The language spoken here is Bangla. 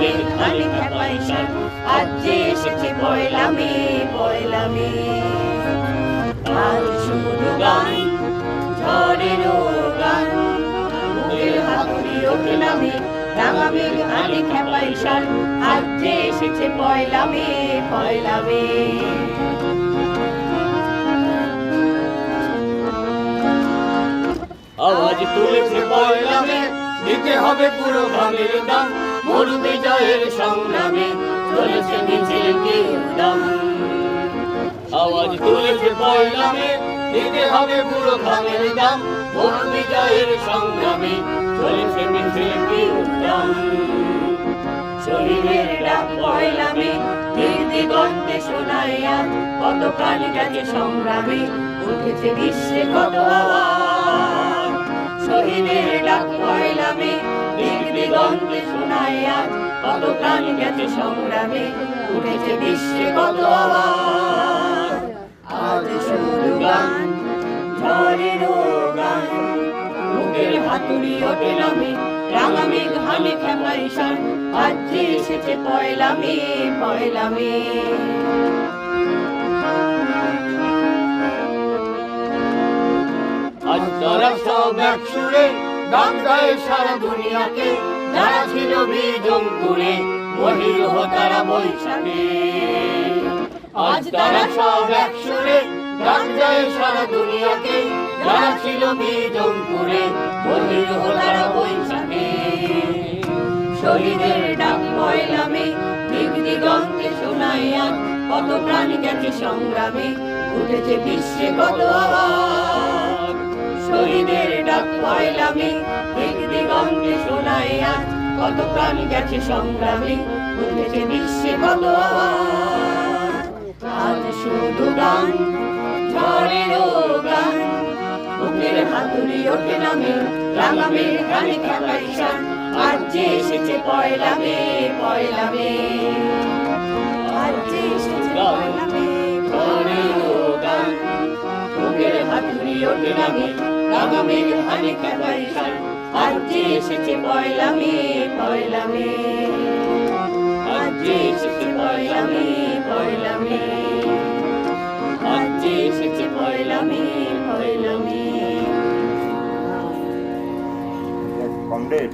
মেঘ ধানে খেপাই সার, আজ যে এসেছে পয়লা মে, পয়লা মে। আজ শুধু গান, ঝড়েরও গান, বুকের হাতুড়ি ওঠে নামে, রাঙা মেঘ ধানে খেপাই সার, আজ যে এসেছে পয়লা মে, পয়লা মে। আওয়াজ তুলেছে পয়লা মে, দিতে হবে পুরো ঘামের দাম, মরু বিজয়ের সংগ্রামে চলেছে মিছিল কি উদ্যম। আওয়াজ তুলেছে পয়লা মে, দিতে হবে পুরো ঘামের দাম, মরু বিজয়ের সংগ্রামে চলেছে মিছিল কি উদ্যম। শহীদের ডাক পয়লা মে, তীর দিগন্তে শোনায় আজ, কত প্রাণ গেছে সংগ্রামে, উঠেছে বিশ্বে কত আওয়াজ। শহীদের ডাক পয়লা মে, তীর দিগন্তে শোনায় আজ, কত প্রাণ গেছে সংগ্রামে, উঠেছে বিশ্বে কত আওয়াজ। আজ শুধু গান, ঝড়েরও গান, বুকের হাতুড়ি ওঠে নামে, রাঙা মেঘ ধানে খেপাই সার, আজ যে এসেছে পয়লা মে, পয়লা মে। আজ তারা সব এক সুরে গান গায় সারা দুনিয়াকে, যারা ছিল বিজমপুরে মহিল তারা বৈশাখে। আজ তারা সব এক সুরে গান গায় সারা দুনিয়াকে, যারা ছিল বিজমপুরে মহিল তারা বৈশাখে। শহীদের ডাক পয়লা মে, দিক দিগন্তে শোনায় আজ, কত প্রাণ গেছে সংগ্রামে, উঠেছে বিশ্বে কত আওয়াজ। শহীদের ডাক পয়লা মে, দিক দিগন্তে শোনায় আজ, কত প্রাণ গেছে সংগ্রামে, উঠেছে বিশ্বে কত আওয়াজ। আজ শুধু গান, ঝড়েরও গান, বুকের হাতুড়ি ওঠে নামে, রাঙা মেঘ ধানে খেপাই সার, আজ যে এসেছে পয়লা মে, পয়লা মে। আজ যে এসেছে পয়লা মে, ঝড়েরও গান, বুকের হাতুড়ি ওঠে নামে, রাঙা মেঘ ধানে খেপাই সার, আজ যে এসেছে পয়লা মে, পয়লা মে। আজ যে এসেছে পয়লা মে, পয়লা মে। আজ যে এসেছে পয়লা মে, পয়লা মে। কমরেড